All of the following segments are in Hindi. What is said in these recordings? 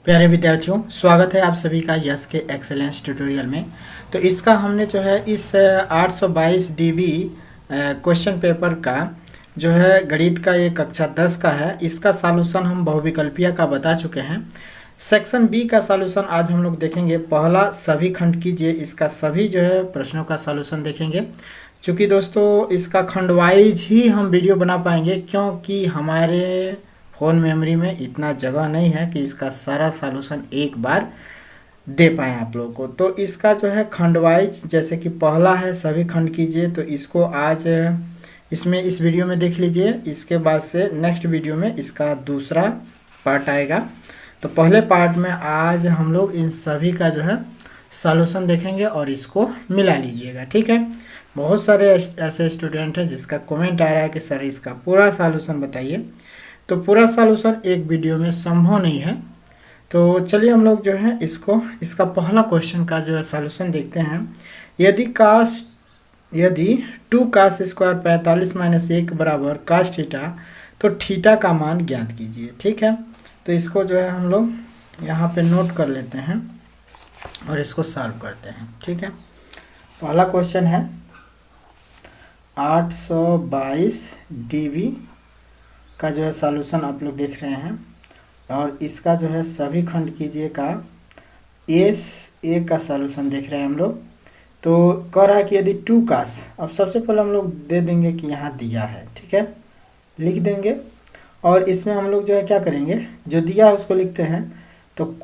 प्यारे विद्यार्थियों, स्वागत है आप सभी का यस के एक्सेलेंस ट्यूटोरियल में। तो इसका हमने जो है इस 822 डीबी क्वेश्चन पेपर का जो है गणित का ये कक्षा 10 का है। इसका सॉल्यूशन हम बहुविकल्पीय का बता चुके हैं। सेक्शन बी का सॉल्यूशन आज हम लोग देखेंगे। पहला सभी खंड कीजिए, इसका सभी जो है प्रश्नों का सॉल्यूशन देखेंगे। चूँकि दोस्तों इसका खंड वाइज ही हम वीडियो बना पाएंगे, क्योंकि हमारे फ़ोन मेमोरी में इतना जगह नहीं है कि इसका सारा सॉल्यूशन एक बार दे पाएँ आप लोगों को। तो इसका जो है खंड वाइज, जैसे कि पहला है सभी खंड कीजिए, तो इसको आज इसमें इस वीडियो में देख लीजिए। इसके बाद से नेक्स्ट वीडियो में इसका दूसरा पार्ट आएगा। तो पहले पार्ट में आज हम लोग इन सभी का जो है सॉल्यूशन देखेंगे और इसको मिला लीजिएगा, ठीक है। बहुत सारे ऐसे स्टूडेंट हैं जिसका कमेंट आ रहा है कि सर इसका पूरा सॉल्यूशन बताइए। तो पूरा सॉल्यूशन एक वीडियो में संभव नहीं है। तो चलिए हम लोग जो है इसका पहला क्वेश्चन का जो है सॉल्यूशन देखते हैं। यदि 2 cos स्क्वायर 45 माइनस 1 बराबर cos थीटा, तो थीटा का मान ज्ञात कीजिए, ठीक है। तो इसको जो है हम लोग यहाँ पे नोट कर लेते हैं और इसको सॉल्व करते हैं, ठीक है। पहला क्वेश्चन है 822 डीबी का जो है सॉल्यूशन आप लोग देख रहे हैं, और इसका जो है सभी खंड कीजिए का ए का सॉल्यूशन देख रहे हैं हम लोग। तो कह रहा है कि यदि 2 cos, अब सबसे पहले हम लोग दे देंगे कि यहाँ दिया है, ठीक है, लिख देंगे। और इसमें हम लोग जो है क्या करेंगे, जो दिया है उसको लिखते हैं। तो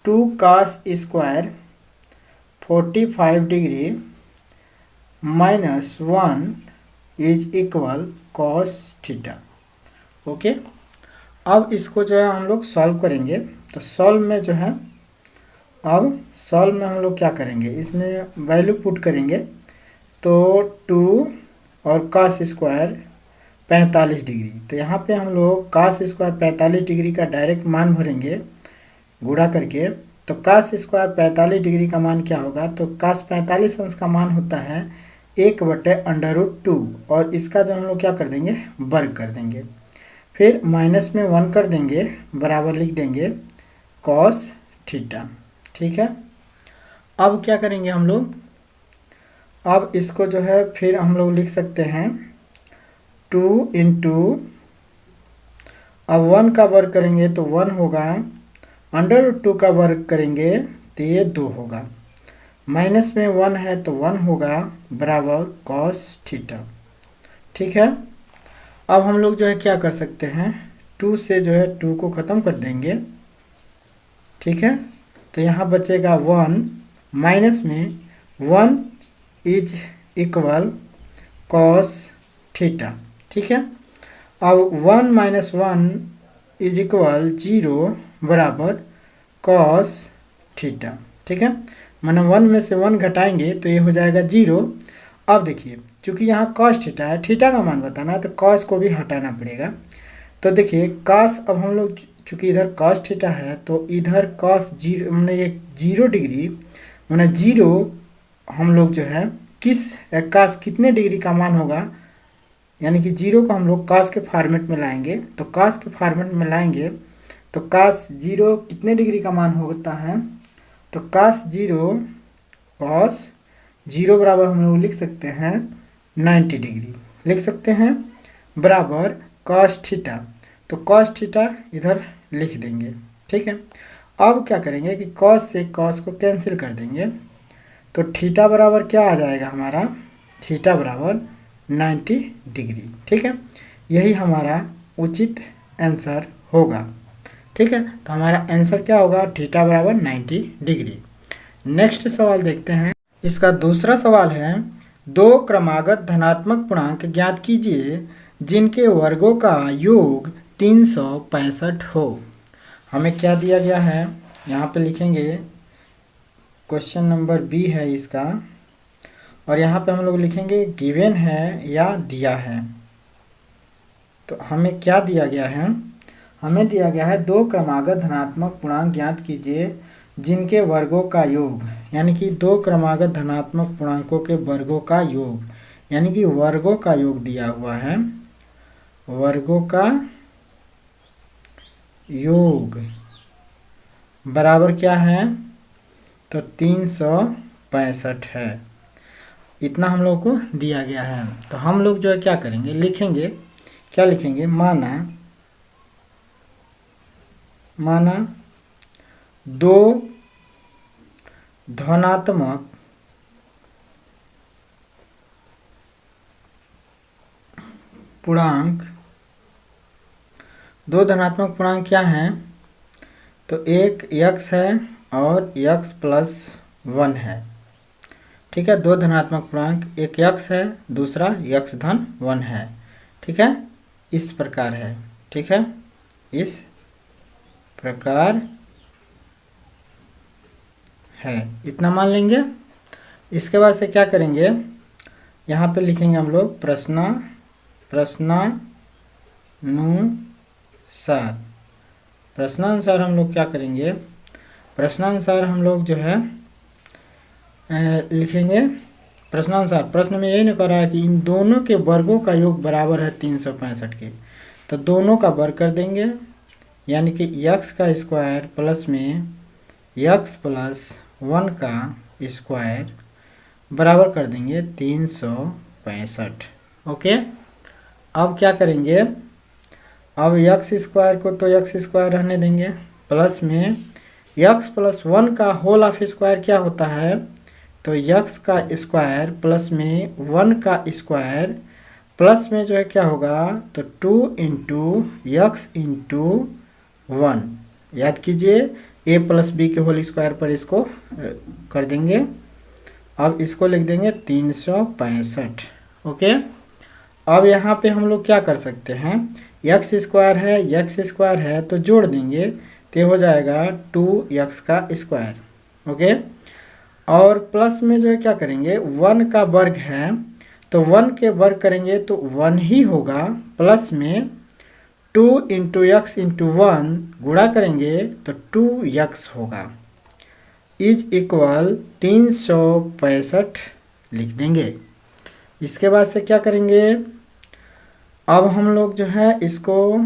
2 cos square 45 degree minus 1 is equal cos theta, okay. अब इसको जो है हम लोग सॉल्व करेंगे। तो सॉल्व में जो है हम लोग क्या करेंगे, इसमें वैल्यू पुट करेंगे। तो 2 और cos स्क्वायर 45 डिग्री, तो यहाँ पे हम लोग cos स्क्वायर 45 डिग्री का डायरेक्ट मान भरेंगे गुणा करके। तो cos स्क्वायर 45 डिग्री का मान क्या होगा, तो cos 45 अंश का मान होता है 1/√2, और इसका जो हम लोग क्या कर देंगे, वर्ग कर देंगे। फिर माइनस में 1 कर देंगे, बराबर लिख देंगे cos थीटा, ठीक है। अब क्या करेंगे हम लोग, अब इसको जो है फिर हम लोग लिख सकते हैं 2 इंटू, अब 1 का वर्ग करेंगे तो 1 होगा, √2 का वर्ग करेंगे तो ये 2 होगा, माइनस में 1 है तो 1 होगा, बराबर cos थीटा, ठीक है। अब हम लोग जो है क्या कर सकते हैं, 2 से जो है 2 को ख़त्म कर देंगे, ठीक है। तो यहाँ बचेगा 1, माइनस में 1 इज इक्वल cos थीटा, ठीक है। अब 1 माइनस 1 इज इक्वल 0 बराबर cos थीटा, ठीक है। माना 1 में से 1 घटाएंगे तो ये हो जाएगा 0। अब देखिए, चूँकि यहाँ cos थीटा है, थीटा का मान बताना है तो cos को भी हटाना पड़ेगा। तो देखिए cos, अब हम लोग चूँकि इधर cos थीटा है तो इधर cos 0 मैंने ये 0 डिग्री मैंने 0, हम लोग जो है cos कितने डिग्री का मान होगा, यानी कि 0 को हम लोग cos के फॉर्मेट में लाएंगे। तो cos के फॉर्मेट में लाएंगे तो cos 0 कितने डिग्री का मान होता है, तो cos 0 बराबर हम लोग लिख सकते हैं 90 डिग्री, लिख सकते हैं, बराबर cos थीटा। तो cos थीटा इधर लिख देंगे, ठीक है। अब क्या करेंगे कि cos से cos को कैंसिल कर देंगे। तो थीटा बराबर क्या आ जाएगा हमारा, थीटा बराबर 90 डिग्री, ठीक है। यही हमारा उचित आंसर होगा, ठीक है। तो हमारा आंसर क्या होगा, थीटा बराबर 90 डिग्री। नेक्स्ट सवाल देखते हैं। इसका दूसरा सवाल है 2 क्रमागत धनात्मक पूर्णांक ज्ञात कीजिए जिनके वर्गों का योग 365 हो। हमें क्या दिया गया है, यहाँ पे लिखेंगे, क्वेश्चन नंबर बी है इसका, और यहाँ पे हम लोग लिखेंगे गिवन है या दिया है। तो हमें क्या दिया गया है, हमें दिया गया है 2 क्रमागत धनात्मक पूर्णांक ज्ञात कीजिए जिनके वर्गों का योग, यानी कि 2 क्रमागत धनात्मक पूर्णांकों के वर्गों का योग, यानी कि वर्गों का योग दिया हुआ है, वर्गों का योग बराबर क्या है, तो 365 है। इतना हम लोग को दिया गया है। तो हम लोग जो है क्या करेंगे, लिखेंगे, क्या लिखेंगे, माना दो धनात्मक पूर्णांक, दो धनात्मक पूर्णांक क्या हैं, तो एक x है और x प्लस 1 है। ठीक है, दो धनात्मक पूर्णांक, एक x है, दूसरा x धन 1 है। ठीक है, इस प्रकार है। ठीक है, इस प्रकार है, इतना मान लेंगे। इसके बाद से क्या करेंगे, यहाँ पे लिखेंगे हम लोग प्रश्नानुसार हम लोग क्या करेंगे, प्रश्नानुसार हम लोग जो है लिखेंगे। प्रश्नानुसार प्रश्न में यही नहीं कह रहा है कि इन दोनों के वर्गों का योग बराबर है 365 के, तो दोनों का वर्ग कर देंगे, यानी कि x का स्क्वायर प्लस में x प्लस 1 का स्क्वायर बराबर कर देंगे 365। ओके, अब क्या करेंगे, अब x स्क्वायर को तो x स्क्वायर रहने देंगे, प्लस में x प्लस 1 का होल ऑफ स्क्वायर क्या होता है, तो x का स्क्वायर प्लस में 1 का स्क्वायर प्लस में जो है क्या होगा, तो 2 इंटू x इंटू 1। याद कीजिए, a प्लस बी के होल स्क्वायर पर इसको कर देंगे। अब इसको लिख देंगे 365। ओके, अब यहाँ पे हम लोग क्या कर सकते हैं, x स्क्वायर है तो जोड़ देंगे, तो हो जाएगा 2x का स्क्वायर। ओके, और प्लस में जो है क्या करेंगे, 1 का वर्ग है तो 1 के वर्ग करेंगे तो 1 ही होगा, प्लस में 2 इंटू एक्स इंटू 1 गुणा करेंगे तो 2x होगा, इज इक्वल 365 लिख देंगे। इसके बाद से क्या करेंगे, अब हम लोग जो है इसको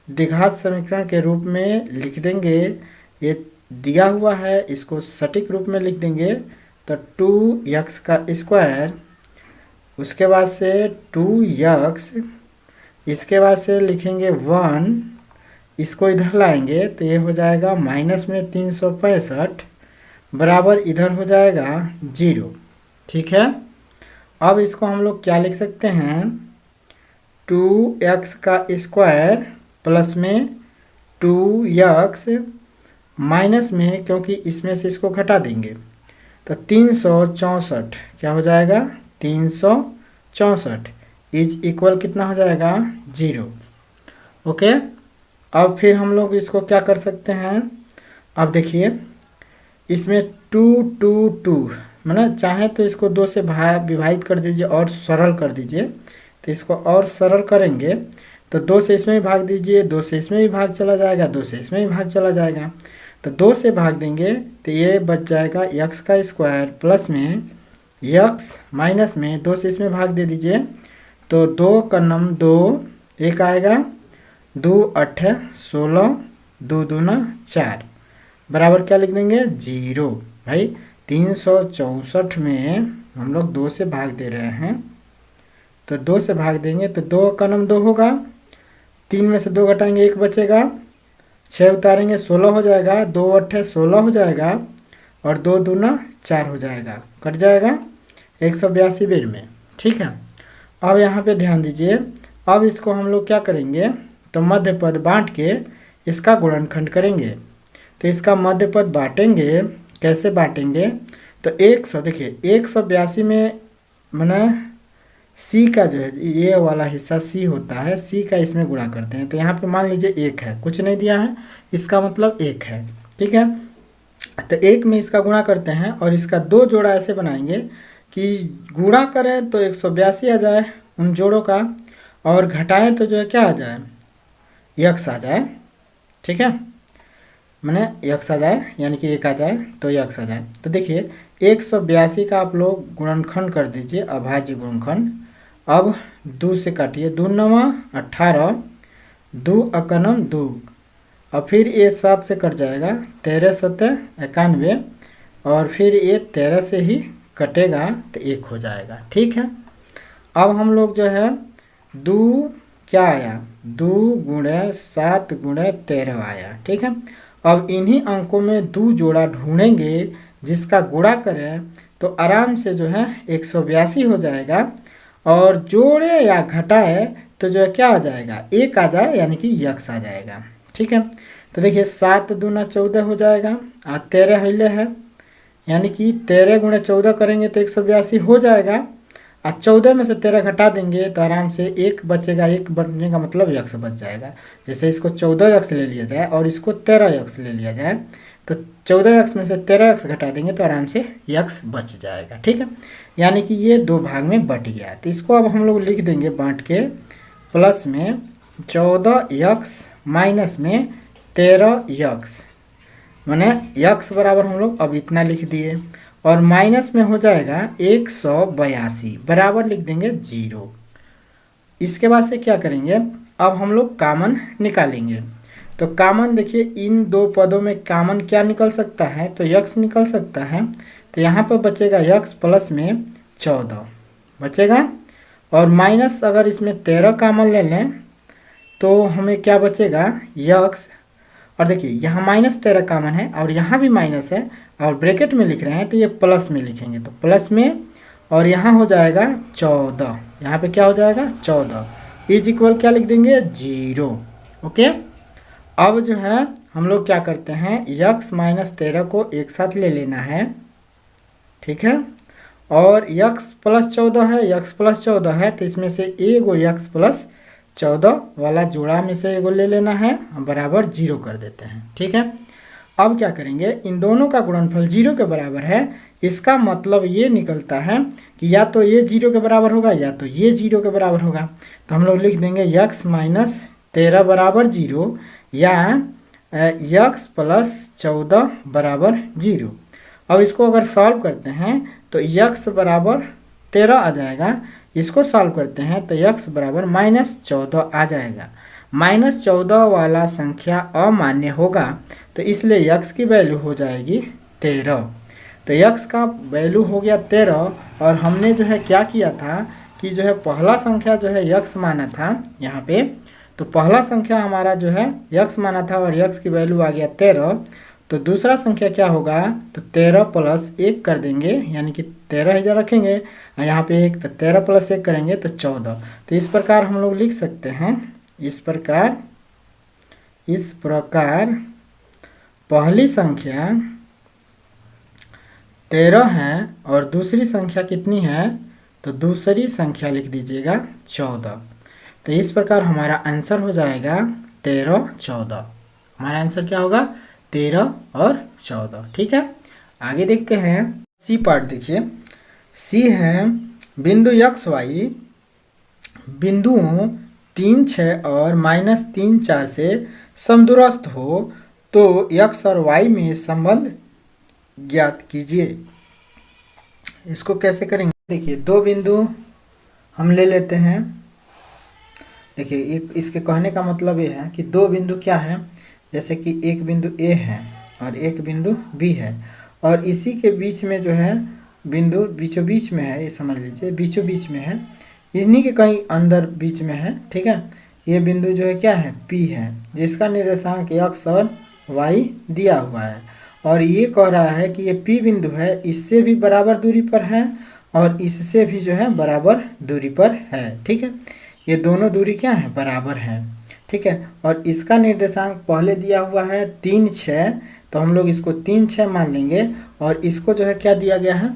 द्विघात समीकरण के रूप में लिख देंगे। ये दिया हुआ है, इसको सटीक रूप में लिख देंगे, तो 2x का स्क्वायर, उसके बाद से 2x, इसके बाद से लिखेंगे 1, इसको इधर लाएंगे तो ये हो जाएगा माइनस में 365 बराबर इधर हो जाएगा 0। ठीक है, अब इसको हम लोग क्या लिख सकते हैं, 2x का स्क्वायर प्लस में 2x माइनस में, क्योंकि इसमें से इसको घटा देंगे तो 364 क्या हो जाएगा, 364 इज इक्वल कितना हो जाएगा, 0। ओके, अब फिर हम लोग इसको क्या कर सकते हैं, अब देखिए इसमें 2 2 2 मतलब चाहे तो इसको 2 से विभाजित कर दीजिए और सरल कर दीजिए, तो इसको और सरल करेंगे तो 2 से इसमें भी भाग दीजिए, 2 से इसमें भी भाग चला जाएगा, 2 से इसमें भी भाग चला जाएगा, तो 2 से भाग देंगे तो ये बच जाएगा x का स्क्वायर प्लस में x माइनस में 2 से इसमें भाग दे दीजिए, तो 2 का नम 2 एक आएगा, 2 8 16, 2 दूना 4 बराबर क्या लिख देंगे, 0। भाई 364 में हम लोग 2 से भाग दे रहे हैं, तो 2 से भाग देंगे तो 2 का नम 2 होगा, 3 में से 2 घटाएंगे 1 बचेगा, 6 उतारेंगे 16 हो जाएगा, 2 8 16 हो जाएगा, और 2 दूना 4 हो जाएगा, कट जाएगा 182 बेर में। ठीक है, अब यहाँ पे ध्यान दीजिए, अब इसको हम लोग क्या करेंगे, तो मध्य पद बांट के इसका गुणनखंड करेंगे, तो इसका मध्य पद बांटेंगे, कैसे बांटेंगे, तो 100 देखिए 182 में मैंने सी का जो है ये वाला हिस्सा सी होता है, सी का इसमें गुणा करते हैं, तो यहाँ पे मान लीजिए 1 है, कुछ नहीं दिया है, इसका मतलब 1 है। ठीक है, तो 1 में इसका गुणा करते हैं और इसका 2 जोड़ा ऐसे बनाएंगे कि गुणा करें तो 182 आ जाए उन जोड़ों का, और घटाएं तो जो है क्या आ जाए, x आ जाए। ठीक है, मैंने x आ जाए, यानी कि 1 आ जाए तो x आ जाए। तो देखिए 182 का आप लोग गुणनखंड कर दीजिए, अभाज्य गुणनखंड। अब 2 से काटिए, 2 9 18, 2 अकनम 2, और फिर ये 7 से कट जाएगा, 13 सत्तर 91, और फिर ये 13 से ही कटेगा तो 1 हो जाएगा। ठीक है, अब हम लोग जो है 2 क्या आया, 2 गुणे 7 गुणे 13 आया। ठीक है, अब इन्हीं अंकों में 2 जोड़ा ढूंढेंगे जिसका गुणा करें तो आराम से जो है 182 हो जाएगा, और जोड़े या घटाए तो जो है क्या आ जाएगा, 1 आ जाए यानी कि यक्स आ जाएगा। ठीक है, तो देखिए 7 दूना 14 हो जाएगा, और 13 हिले है यानी कि 13 गुणे 14 करेंगे तो 182 हो जाएगा, और 14 में से 13 घटा देंगे तो आराम से 1 बचेगा, 1 बचने का मतलब यक्स बच जाएगा। जैसे इसको 14 यक्स ले लिया जाए और इसको 13 यक्स ले लिया जाए तो 14 यक्स में से 13 यक्स घटा देंगे तो आराम से यक्स बच जाएगा। ठीक है, यानी कि ये 2 भाग में बट गया। तो इसको अब हम लोग लिख देंगे बांट के, प्लस में 14 यक्स माइनस में 13 यक्स, माने यक्स बराबर हम लोग अब इतना लिख दिए, और माइनस में हो जाएगा 182, बराबर लिख देंगे 0। इसके बाद से क्या करेंगे, अब हम लोग कॉमन निकालेंगे। तो कॉमन देखिए इन 2 पदों में कॉमन क्या निकल सकता है, तो यक्स निकल सकता है। तो यहाँ पर बचेगा यक्स प्लस में 14 बचेगा, और माइनस अगर इसमें 13 कॉमन ले लें तो हमें क्या बचेगा, यक्स, और देखिए यहाँ -13 कॉमन है और यहाँ भी माइनस है और ब्रैकेट में लिख रहे हैं तो ये प्लस में लिखेंगे, तो प्लस में, और यहाँ हो जाएगा 14, यहाँ पे क्या हो जाएगा 14 इज इक्वल क्या लिख देंगे 0। ओके, अब जो है हम लोग क्या करते हैं, यक्स -13 को एक साथ ले लेना है। ठीक है, और यक्स प्लस 14 है, यक्स प्लस 14 है तो इसमें से एगो यक्स प्लस 14 वाला जोड़ा में से एगो ले लेना है, हम बराबर 0 कर देते हैं। ठीक है, अब क्या करेंगे, इन दोनों का गुणनफल 0 के बराबर है, इसका मतलब ये निकलता है कि या तो ये 0 के बराबर होगा या तो ये 0 के बराबर होगा। तो हम लोग लिख देंगे यक्स -13 बराबर 0 या यक्स प्लस 14 बराबर 0। अब इसको अगर सॉल्व करते हैं तो यक्स बराबर 13 आ जाएगा, इसको सॉल्व करते हैं तो यक्स बराबर -14 आ जाएगा। -14 वाला संख्या अमान्य होगा तो इसलिए यक्स की वैल्यू हो जाएगी 13। तो यक्स का वैल्यू हो गया 13, और हमने जो है क्या किया था कि जो है पहला संख्या जो है यक्स माना था यहाँ पे, तो पहला संख्या हमारा जो है यक्स माना था और यक्स की वैल्यू आ गया 13। तो दूसरा संख्या क्या होगा, तो 13 प्लस 1 कर देंगे यानी कि 13 इधर रखेंगे, यहाँ पे 1, तो 13 प्लस 1 करेंगे तो 14। तो इस प्रकार हम लोग लिख सकते हैं, इस प्रकार पहली संख्या 13 है और दूसरी संख्या कितनी है, तो दूसरी संख्या लिख दीजिएगा 14। तो इस प्रकार हमारा आंसर हो जाएगा 13, 14। हमारा आंसर क्या होगा, 13 और 14। ठीक है, आगे देखते हैं सी पार्ट। देखिए सी है बिंदु एक्स वाई बिंदुओं 3, 6 और -3, 4 से समदूरस्थ हो तो एक्स और वाई में संबंध ज्ञात कीजिए। इसको कैसे करेंगे, देखिए 2 बिंदु हम ले लेते हैं। देखिए इसके कहने का मतलब ये है कि 2 बिंदु क्या है, जैसे कि एक बिंदु ए है और एक बिंदु बी है, और इसी के बीच में जो है बिंदु बीचों बीच में है, ये समझ लीजिए बीचों बीच में है, इन्हीं के कहीं अंदर बीच में है। ठीक है, ये बिंदु जो है क्या है, पी है, जिसका निर्देशांक एक्स और वाई दिया हुआ है, और ये कह रहा है कि ये पी बिंदु है, इससे भी बराबर दूरी पर है और इससे भी जो है बराबर दूरी पर है। ठीक है, ये दोनों दूरी क्या है, बराबर है। ठीक है, और इसका निर्देशांक पहले दिया हुआ है 3, 6, तो हम लोग इसको 3, 6 मान लेंगे, और इसको जो है क्या दिया गया है,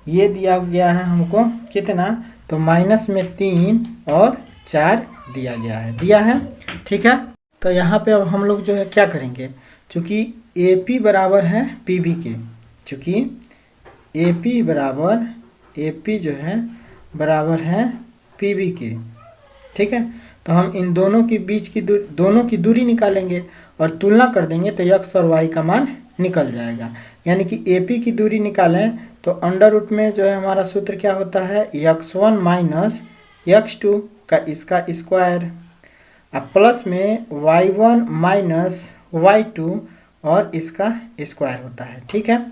ये दिया गया है हमको कितना, तो -3 और 4 दिया है। ठीक है, तो यहाँ पे अब हम लोग जो है क्या करेंगे, चूँकि AP बराबर है PB के, चूँकि AP जो है बराबर है PB के। ठीक है, तो हम इन दोनों के बीच की दोनों की दूरी निकालेंगे और तुलना कर देंगे तो x और y का मान निकल जाएगा। यानी कि AP की दूरी निकालें तो अंडर रूट में जो है हमारा सूत्र क्या होता है, x1 माइनस x2 का इसका स्क्वायर, अब प्लस में y1 माइनस y2 और इसका स्क्वायर होता है, ठीक है।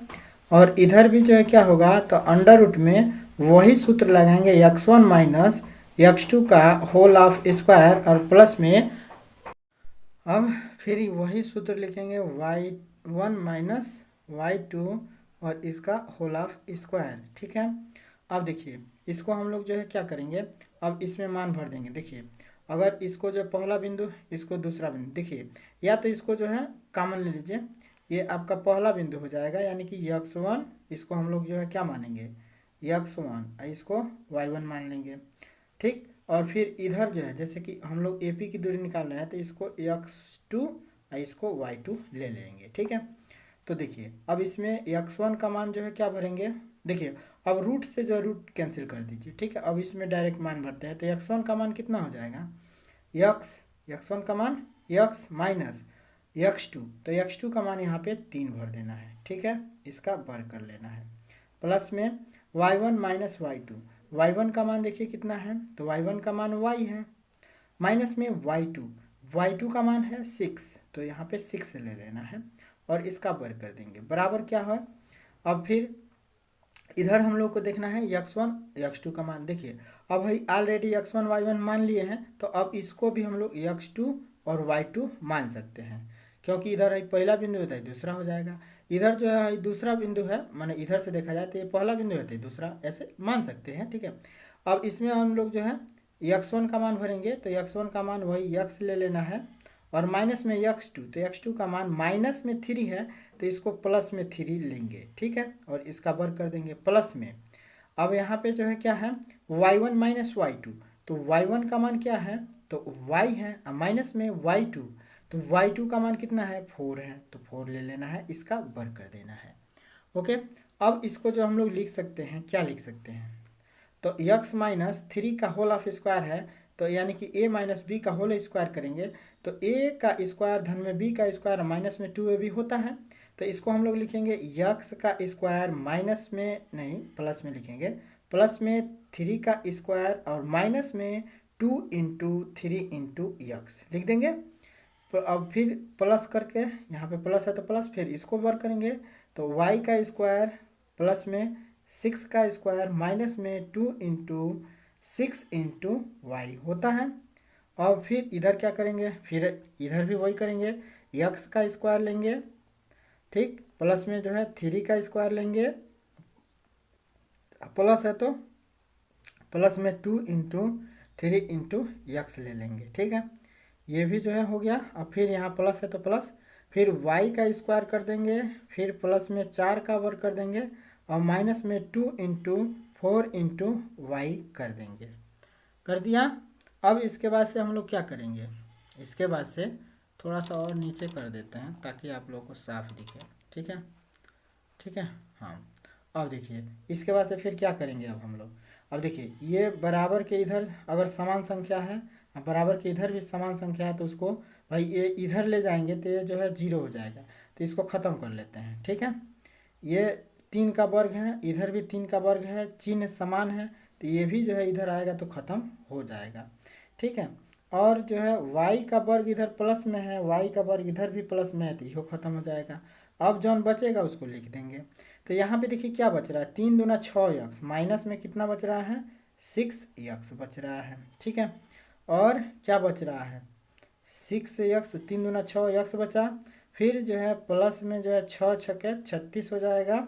और इधर भी जो है क्या होगा, तो अंडर रूट में वही सूत्र लगाएंगे x1 माइनस x2 का होल ऑफ स्क्वायर और प्लस में अब फिर वही सूत्र लिखेंगे y1 माइनस y2 और इसका होल ऑफ स्क्वायर, ठीक है। अब देखिए इसको हम लोग जो है क्या करेंगे, अब इसमें मान भर देंगे। देखिए अगर इसको जो पहला बिंदु, इसको दूसरा बिंदु, देखिए या तो इसको जो है कॉमन ले लीजिए, ये आपका पहला बिंदु हो जाएगा, यानी कि x1, इसको हम लोग जो है क्या मानेंगे x1, इसको y1 मान लेंगे, ठीक। और फिर इधर जो है जैसे कि हम लोग AP की दूरी निकाल रहे हैं तो इसको x2 और इसको y2 ले लेंगे, ठीक है। तो देखिए अब इसमें x1 का मान जो है क्या भरेंगे, देखिए अब रूट से जो रूट कैंसिल कर दीजिए, ठीक है। अब इसमें डायरेक्ट मान भरते हैं तो x1 का मान कितना हो जाएगा, x1 का मान x माइनस x2, तो x2 का मान यहाँ पे 3 भर देना है, ठीक है, इसका वर्ग कर लेना है। प्लस में y1 माइनस y2, y1 का मान देखिए कितना है, तो y1 का मान y है, माइनस में y2 का मान है 6, तो यहाँ पे 6 ले लेना है और इसका वर्ग कर देंगे, बराबर क्या है। अब फिर इधर हम लोग को देखना है x1 x2 का मान। देखिए अब भाई ऑलरेडी x1 y1 मान लिए हैं, तो अब इसको भी हम लोग x2 और y2 मान सकते हैं, क्योंकि इधर पहला बिंदु होता है दूसरा हो जाएगा, इधर जो है दूसरा बिंदु है, माने इधर से देखा जाए तो ये पहला बिंदु होता है दूसरा, ऐसे मान सकते हैं, ठीक है। अब इसमें हम लोग जो है x1 का मान भरेंगे, तो x1 का मान वही x ले लेना है और माइनस में x2, तो x2 का मान माइनस में 3 है, तो इसको प्लस में 3 लेंगे, ठीक है, और इसका वर्ग कर देंगे प्लस में। अब यहाँ पे जो है क्या है y1 माइनस y2, तो y1 का मान क्या है, तो y है, माइनस में y2, तो y2 का मान कितना है 4 है, तो 4 ले लेना है, इसका वर्ग कर देना है, ओके। अब इसको जो हम लोग लिख सकते हैं, क्या लिख सकते हैं, तो x माइनस 3 का होल ऑफ स्क्वायर है, तो यानी कि a माइनस बी का होल स्क्वायर करेंगे, तो a का स्क्वायर धन में b का स्क्वायर माइनस में 2ab होता है, तो इसको हम लोग लिखेंगे x का स्क्वायर माइनस में नहीं प्लस में लिखेंगे, प्लस में 3 का स्क्वायर और माइनस में 2 इंटू 3 इंटू x लिख देंगे। तो अब फिर प्लस करके, यहाँ पे प्लस है तो प्लस, फिर इसको वर्क करेंगे, तो y का स्क्वायर प्लस में 6 का स्क्वायर माइनस में 2 इंटू 6 इंटू वाई होता है। और फिर इधर क्या करेंगे, फिर इधर भी वही करेंगे, x का स्क्वायर लेंगे, ठीक, प्लस में जो है 3 का स्क्वायर लेंगे, प्लस है तो प्लस में 2 इंटू 3 इंटू x ले लेंगे, ठीक है, ये भी जो है हो गया। अब फिर यहाँ प्लस है तो प्लस, फिर y का स्क्वायर कर देंगे, फिर प्लस में 4 का वर्ग कर देंगे और माइनस में 2 इंटू 4 इंटू वाई कर देंगे, कर दिया। अब इसके बाद से हम लोग क्या करेंगे, इसके बाद से थोड़ा सा और नीचे कर देते हैं ताकि आप लोगों को साफ दिखे, ठीक है, ठीक है, हाँ। अब देखिए इसके बाद से फिर क्या करेंगे, अब हम लोग अब देखिए ये बराबर के इधर अगर समान संख्या है, बराबर के इधर भी समान संख्या है, तो उसको भाई ये इधर ले जाएंगे तो ये जो है 0 हो जाएगा, तो इसको ख़त्म कर लेते हैं, ठीक है। ये 3 का वर्ग है, इधर भी 3 का वर्ग है, चिन्ह समान है, तो ये भी जो है इधर आएगा तो ख़त्म हो जाएगा, ठीक है। और जो है y का वर्ग इधर प्लस में है, y का वर्ग इधर भी प्लस में है, तो ये ख़त्म हो जाएगा। अब जौन बचेगा उसको लिख देंगे, तो यहाँ पे देखिए क्या बच रहा है, 3 दूना 6x, माइनस में कितना बच रहा है 6x बच रहा है, ठीक है। और क्या बच रहा है 6x, 3 दूना 6x बचा, फिर जो है प्लस में जो है 6 छके 36 हो जाएगा,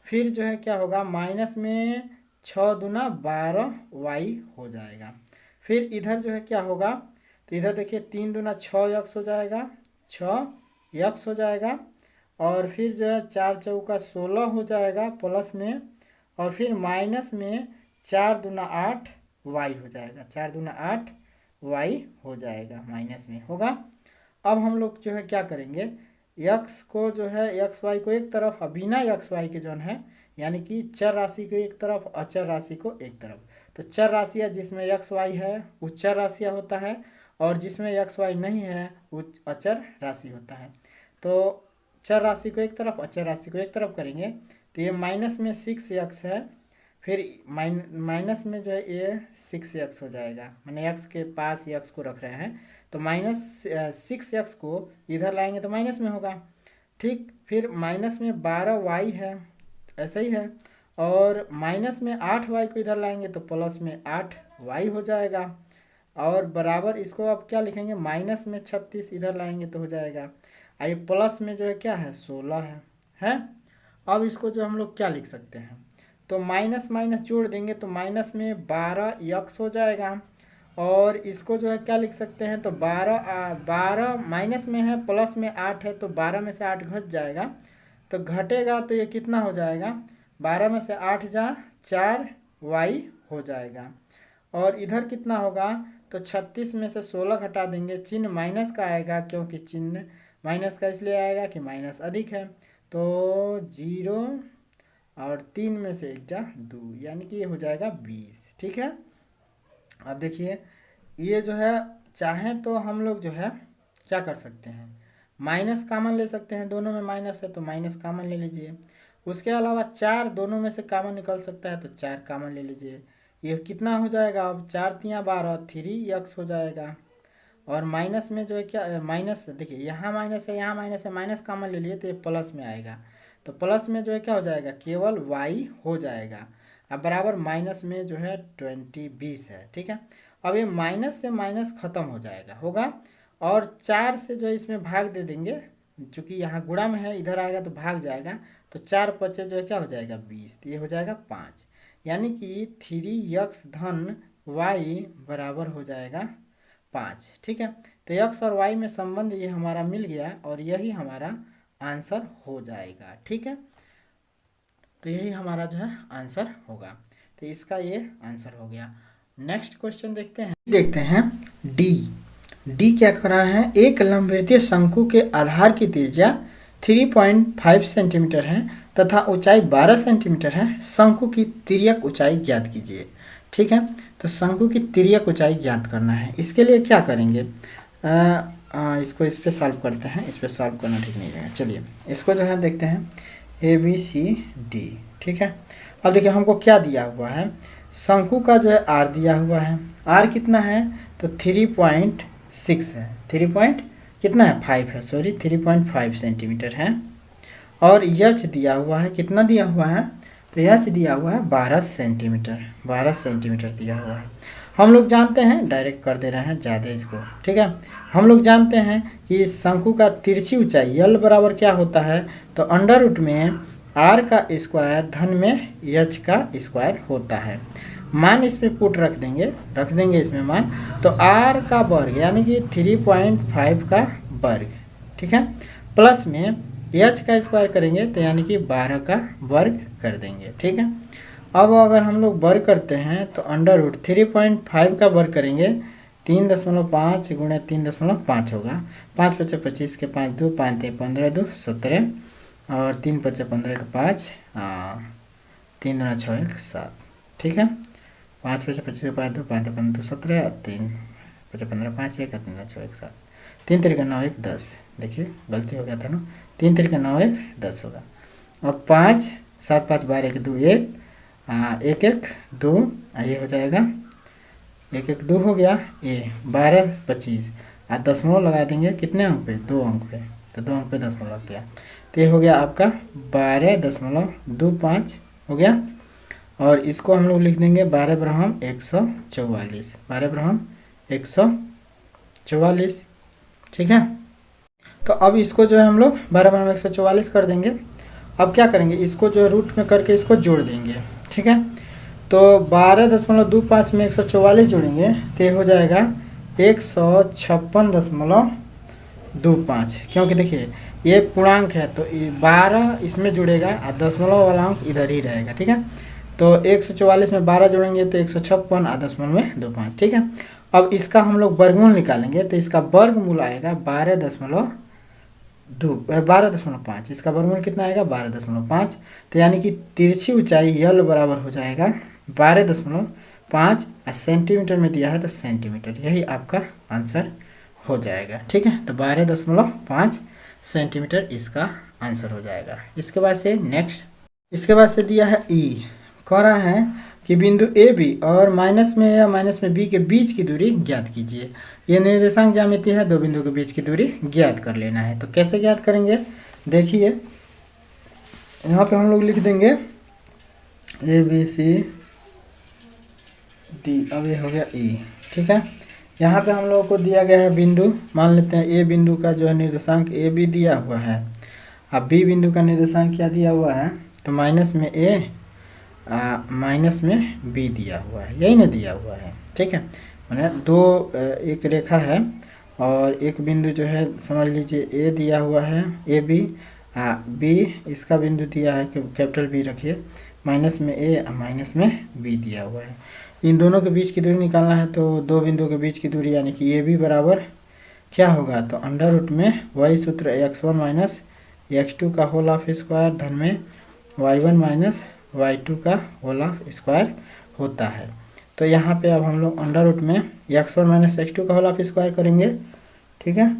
फिर जो है क्या होगा माइनस में 6 दूना 12y हो जाएगा, फिर इधर जो है क्या होगा, तो इधर देखिए 3 दूना 6x हो जाएगा, 6x हो जाएगा, और फिर जो है 4 चौका 16 हो जाएगा प्लस में, और फिर माइनस में 4 दूना 8y हो जाएगा, 4 दूना 8y हो जाएगा, माइनस में होगा। अब हम लोग जो है क्या करेंगे, x को जो है एक्स वाई को एक तरफ और बिना एक्स वाई के जो है, यानी कि चर राशि को एक तरफ अचर राशि को एक तरफ, तो चर राशियाँ जिसमें एक्स वाई है वो चर राशियाँ होता है, और जिसमें एक्स वाई नहीं है वो अचर राशि होता है। तो चर राशि को एक तरफ अचर राशि को एक तरफ करेंगे, तो ये माइनस में 6x है, फिर माइनस में जो है ये 6x हो जाएगा, मैंने x के पास x को रख रहे हैं, तो -6x को इधर लाएंगे तो माइनस में होगा। ठीक, फिर माइनस में 12y है, ऐसा ही है, और माइनस में 8y को इधर लाएंगे तो प्लस में 8y हो जाएगा। और बराबर इसको अब क्या लिखेंगे, माइनस में 36 इधर लाएंगे तो हो जाएगा। आइए प्लस में जो है क्या है, 16 है। अब इसको जो हम लोग क्या लिख सकते हैं, तो माइनस माइनस जोड़ देंगे तो माइनस में 12x हो जाएगा। और इसको जो है क्या लिख सकते हैं, तो 12 माइनस में है, प्लस में 8 है, तो 12 में से 8 घट जाएगा, तो घटेगा तो ये कितना हो जाएगा, 12 में से 8 जा 4y हो जाएगा। और इधर कितना होगा, तो 36 में से 16 घटा देंगे, चिन्ह माइनस का आएगा, क्योंकि चिन्ह माइनस का इसलिए आएगा कि माइनस अधिक है। तो 0 और 3 में से 1 जा 2, यानी कि ये हो जाएगा 20। ठीक है, अब देखिए ये जो है, चाहे तो हम लोग जो है क्या कर सकते हैं, माइनस कॉमन ले सकते हैं, दोनों में माइनस है तो माइनस कॉमन ले लीजिए। उसके अलावा 4 दोनों में से कॉमन निकल सकता है तो 4 कॉमन ले लीजिए। ये कितना हो जाएगा, अब 4 तिया 12, 3x हो जाएगा। और माइनस में जो है क्या, माइनस देखिए यहाँ माइनस है, यहाँ माइनस है, माइनस कॉमन ले लिए तो ये प्लस में आएगा, तो प्लस में जो है क्या हो जाएगा, केवल y हो जाएगा। अब बराबर माइनस में जो है 20 है। ठीक है, अब ये माइनस से माइनस खत्म हो जाएगा, होगा, और 4 से जो है इसमें भाग दे देंगे, चूँकि यहाँ गुणा में है, इधर आएगा तो भाग जाएगा, तो 4 पचे जो है क्या हो जाएगा 20, तो ये हो जाएगा 5, यानी कि 3x धन y बराबर हो जाएगा 5। ठीक है, तो x और y में संबंध ये हमारा मिल गया और यही हमारा आंसर हो जाएगा। ठीक है, तो यही हमारा जो है आंसर होगा, तो इसका ये आंसर हो गया। नेक्स्ट क्वेश्चन देखते हैं डी क्या कर रहा है, एक लंबवृत्तीय शंकु के आधार की त्रिज्या 3.5 सेंटीमीटर है तथा ऊंचाई 12 सेंटीमीटर है, शंकु की तिर्यक ऊंचाई ज्ञात कीजिए। ठीक है, तो शंकु की तिर्यक ऊंचाई ज्ञात करना है, इसके लिए क्या करेंगे, इसको इस पे सॉल्व करते हैं, इस पे सॉल्व करना ठीक नहीं रहेगा। चलिए इसको जो है देखते हैं, ABCD। ठीक है, अब देखिए हमको क्या दिया हुआ है, शंकु का जो है R दिया हुआ है, R कितना है, तो 3.6 है, 3.5 सेंटीमीटर है। और H दिया हुआ है, कितना दिया हुआ है, तो H दिया हुआ है 12 सेंटीमीटर दिया हुआ है। हम लोग जानते हैं, डायरेक्ट कर दे रहे हैं ज़्यादा इसको। ठीक है, हम लोग जानते हैं कि इस शंकु का तिरछी ऊंचाई L बराबर क्या होता है, तो अंडर रूट में R का स्क्वायर धन में H का स्क्वायर होता है। मान इसमें पुट रख देंगे इसमें मान, तो R का वर्ग यानी कि 3.5 का वर्ग, ठीक है, प्लस में H का स्क्वायर करेंगे तो यानी कि 12 का वर्ग कर देंगे। ठीक है, अब अगर हम लोग वर्ग करते हैं तो अंडर रूट 3.5 का वर्ग करेंगे, 3.5 गुणे 3.5 होगा, 5 पचे 25 के 5 2, 5 3 15 2 17, और 3 पचे 15 के 5, 3 दूना 6 1 7। ठीक है, 5 पचे 25 के 5 2, 5 3 15 2 17, 3 पचे 15 5 1, 3 दूना 6 1 7, 3 3 9 1 10। देखिए गलती हो गया था ना, 3 3 9 1 10 होगा। अब 5 7 5 12 1 2 1, 1 1 2, ये हो जाएगा 1 1 2 हो गया, ये 12 25, और दशमलव लगा देंगे कितने अंक पे, 2 अंक पे, तो 2 अंक पे दशमलव लग गया, तो ये हो गया आपका 12.25 हो गया। और इसको हम लोग लिख देंगे 12 ब्रह्म 144, 12 ब्रह्म 144। ठीक है, तो अब इसको जो है हम लोग 12 ब्रह्म 144 कर देंगे। अब क्या करेंगे, इसको जो रूट में करके इसको जोड़ देंगे। ठीक है, तो 12.25 में 144 जोड़ेंगे तो ये हो जाएगा 156.25, क्योंकि देखिए ये पूर्णांक है तो 12 इसमें जुड़ेगा और दशमलव वाला अंक इधर ही रहेगा। ठीक है, तो 144 में 12 जोड़ेंगे तो 156 और दशमलव में 25। ठीक है, अब इसका हम लोग वर्गमूल निकालेंगे तो इसका वर्गमूल आएगा 12.5, इसका वर्गमूल कितना आएगा 12.5, तो यानी कि तिरछी ऊंचाई L बराबर हो जाएगा 12.5, और सेंटीमीटर में दिया है तो सेंटीमीटर, यही आपका आंसर हो जाएगा। ठीक है, तो 12.5 सेंटीमीटर इसका आंसर हो जाएगा। इसके बाद से नेक्स्ट, इसके बाद से दिया है E, कह रहा है कि बिंदु ए बी और माइनस में या माइनस में बी के बीच की दूरी ज्ञात कीजिए। ये निर्देशांक ज्यामिति है, दो बिंदु के बीच की दूरी ज्ञात कर लेना है। तो कैसे ज्ञात करेंगे, देखिए यहाँ पे हम लोग लिख देंगे ए बी सी डी, अब ये हो गया ई, ठीक है। यहाँ पे हम लोगों को दिया गया है बिंदु, मान लेते हैं ए बिंदु का जो है निर्देशांक ए बी दिया हुआ है। अब बी बिंदु का निर्देशांक क्या दिया हुआ है, तो माइनस में ए माइनस में बी दिया हुआ है, यही ना दिया हुआ है, ठीक है। मैंने दो एक रेखा है और एक बिंदु जो है समझ लीजिए ए दिया हुआ है, ए बी, बी इसका बिंदु दिया है, कैपिटल बी रखिए, माइनस में ए माइनस में बी दिया हुआ है। इन दोनों के बीच की दूरी निकालना है, तो दो बिंदुओं के बीच की दूरी यानी कि ए बी बराबर क्या होगा, तो अंडर रूट में वही सूत्र x1 माइनस x2 का होल ऑफ स्क्वायर धन में y1 माइनस y2 का होल ऑफ स्क्वायर होता है। तो यहाँ पे अब हम लोग अंडर रूट में x1 माइनस x2 का होल ऑफ स्क्वायर करेंगे, ठीक है।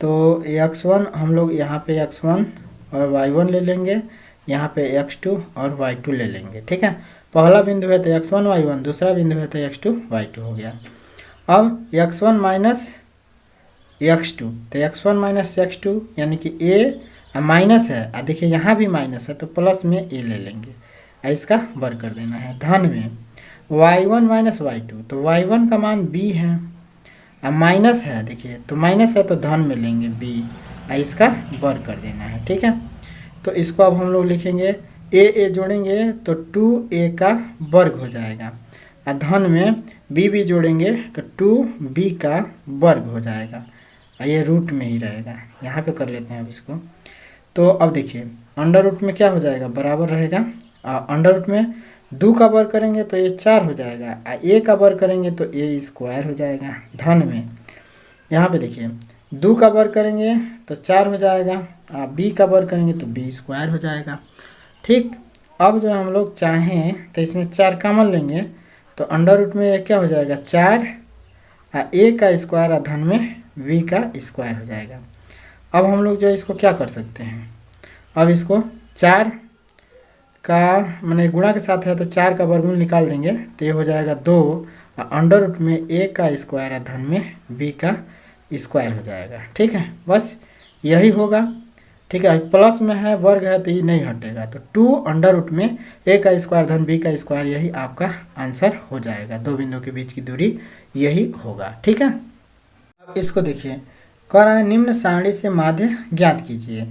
तो x1 हम लोग यहाँ पे x1 और y1 ले लेंगे, यहाँ पे x2 और y2 ले लेंगे, ठीक है। पहला बिंदु है तो x1 y1, दूसरा बिंदु है तो x2 y2 हो गया। अब x1 माइनस x2, तो x1 माइनस x2 यानी कि a माइनस है, देखिए यहाँ भी माइनस है तो प्लस में a ले लेंगे, इसका वर्ग कर देना है, धन में y1 माइनस y2, तो y1 का मान b है, माइनस है, देखिए तो माइनस है तो धन में लेंगे b, इसका वर्ग कर देना है, ठीक है। तो इसको अब हम लोग लिखेंगे a जोड़ेंगे तो 2a का वर्ग हो जाएगा, और धन में b जोड़ेंगे तो 2b का वर्ग हो जाएगा, ये रूट में ही रहेगा, यहाँ पे कर लेते हैं अब इसको। तो अब देखिए अंडर रूट में क्या हो जाएगा, बराबर रहेगा, अंडर रूट में 2 का वर्ग करेंगे तो ये 4 हो जाएगा, a का वर्ग करेंगे तो a स्क्वायर हो जाएगा, धन में यहाँ पे देखिए 2 का वर्ग करेंगे तो 4 हो जाएगा, b का वर्ग करेंगे तो b स्क्वायर हो जाएगा, ठीक। अब जो हम लोग चाहें तो इसमें 4 कॉमन लेंगे तो अंडर रूट में क्या हो जाएगा 4, a का स्क्वायर धन में v का स्क्वायर हो जाएगा। अब हम लोग जो इसको क्या कर सकते हैं, अब इसको 4 का मैंने गुणा के साथ है तो 4 का वर्गमूल निकाल देंगे तो ये हो जाएगा 2, अंडर रूट में a का स्क्वायर धन में b का स्क्वायर हो जाएगा, ठीक है। बस यही होगा, ठीक है। प्लस में है, वर्ग है तो ये नहीं हटेगा, तो 2 अंडर रूट में a का स्क्वायर धन b का स्क्वायर, यही आपका आंसर हो जाएगा। दो बिंदुओं के बीच की दूरी यही होगा, ठीक है। अब इसको देखिए, कह रहा है निम्न सारणी से माध्य ज्ञात कीजिए,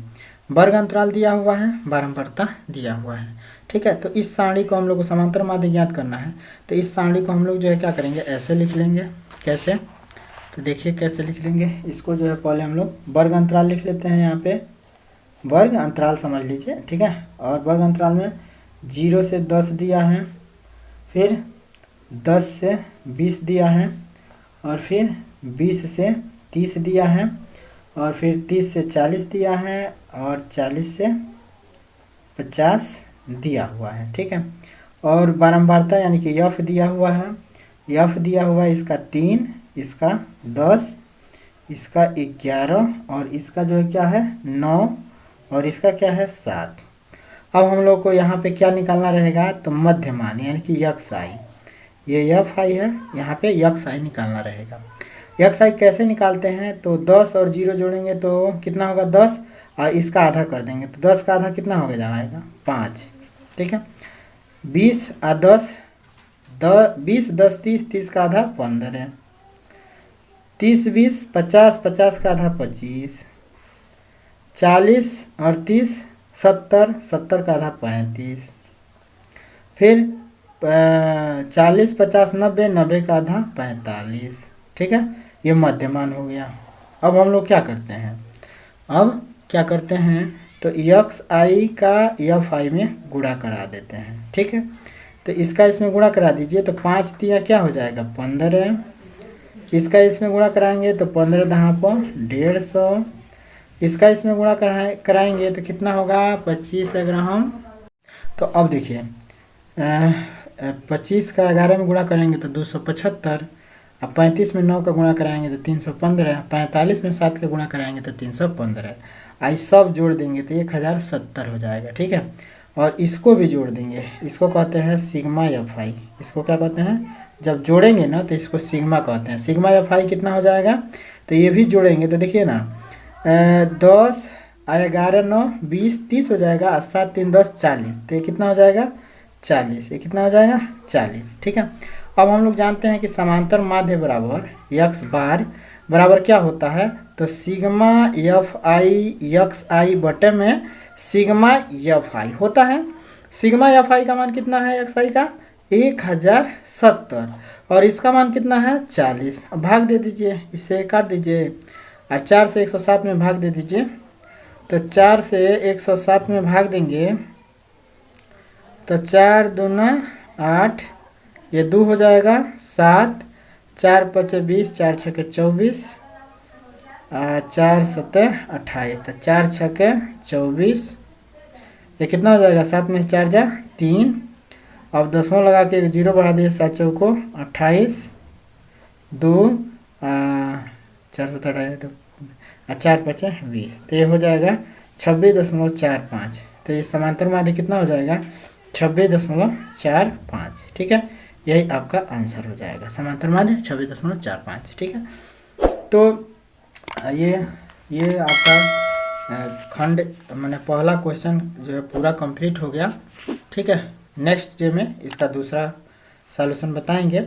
वर्ग अंतराल दिया हुआ है, बारंबारता दिया हुआ है, ठीक है। तो इस सारणी को हम लोग को समांतर माध्य ज्ञात करना है, तो इस सारणी को हम लोग जो है क्या करेंगे, ऐसे लिख लेंगे। कैसे, तो देखिए कैसे लिख लेंगे इसको, जो है पहले हम लोग वर्ग अंतराल लिख लेते हैं, यहाँ पे वर्ग अंतराल समझ लीजिए, ठीक है। और वर्ग अंतराल में 0 से 10 दिया है, फिर 10 से 20 दिया है, और फिर 20 से 30 दिया है, और फिर 30 से 40 दिया है, और 40 से 50 दिया हुआ है, ठीक है। और बारंबारता यानी कि यफ दिया हुआ है, यफ दिया हुआ है इसका 3, इसका 10, इसका 11, और इसका जो है क्या है 9, और इसका क्या है 7। अब हम लोग को यहाँ पे क्या निकालना रहेगा, तो मध्यमान यानी कि यक्स आई, ये यफ आई है, यहाँ पे यक्स आई निकालना रहेगा। यक्स आई कैसे निकालते हैं, तो 10 और 0 जोड़ेंगे तो कितना होगा 10, और इसका आधा कर देंगे तो 10 का आधा कितना हो जाएगा 5, ठीक है। 20 और 10, 20 10 30, 30 का आधा 15, 30 20 50, 50 का आधा 25, 40 और 30 70, 70 का आधा 35, फिर 40 50 90, 90 का आधा 45, ठीक है। ये मध्यमान हो गया। अब हम लोग क्या करते हैं, अब क्या करते हैं, तो यक्स आई का यफ आई में गुणा करा देते हैं, ठीक है। तो इसका इसमें गुणा करा दीजिए, तो 5 दिया क्या हो जाएगा 15, इसका इसमें गुणा कराएंगे तो 15 दहा पर 150, इसका इसमें गुणा कराएंगे तो कितना होगा 25 ग्राम। तो अब देखिए 25 का 11 में गुणा करेंगे तो 275, अब 35 में 9 का गुणा कराएंगे तो 315, 45 में 7 का गुणा कराएंगे तो 315। आई सब जोड़ देंगे तो 1070 हो जाएगा। ठीक है, और इसको भी जोड़ देंगे, इसको कहते हैं सिग्मा एफ आई। इसको क्या कहते हैं, जब जोड़ेंगे ना तो इसको सिग्मा कहते हैं। सिग्मा एफ आई कितना हो जाएगा, तो ये भी जोड़ेंगे तो देखिए ना 10 11 9 20 30 हो जाएगा, और 7 3 10 40, तो ये कितना हो जाएगा 40। ये कितना हो जाएगा 40। ठीक है, अब हम लोग जानते हैं कि समांतर माध्य बराबर यक्स बार बराबर क्या होता है, तो सिग्मा एफ आई यक्स आई बटे में सिग्मा एफ आई होता है। सिग्मा एफ आई का मान कितना है एक्स आई का 1070, और इसका मान कितना है 40। अब भाग दे दीजिए, इससे काट दीजिए, और 4 से 107 में भाग दे दीजिए। तो 4 से 107 में भाग देंगे तो 4 दूना 8, ये 2 हो जाएगा 7, 4 5 20, 4 6 24, 4 7 28, तो 4 6 24, ये कितना हो जाएगा 7 में 4 जा 3। अब दसवां लगा के 0 बढ़ा दिए, 7 चौको 28, 2 4 7 28, 4 5 20, तो ये हो जाएगा 26.45। तो ये समांतर माध्य कितना हो जाएगा 26.45। ठीक है, यही आपका आंसर हो जाएगा, समांतर माध्य 26.45। ठीक है, तो ये आपका खंड मैंने पहला क्वेश्चन जो है पूरा कंप्लीट हो गया। ठीक है, नेक्स्ट डे में इसका दूसरा सॉल्यूशन बताएंगे।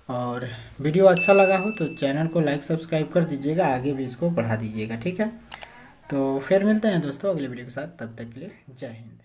और वीडियो अच्छा लगा हो तो चैनल को लाइक सब्सक्राइब कर दीजिएगा, आगे भी इसको बढ़ा दीजिएगा। ठीक है, तो फिर मिलते हैं दोस्तों अगले वीडियो के साथ, तब तक के लिए जय हिंद।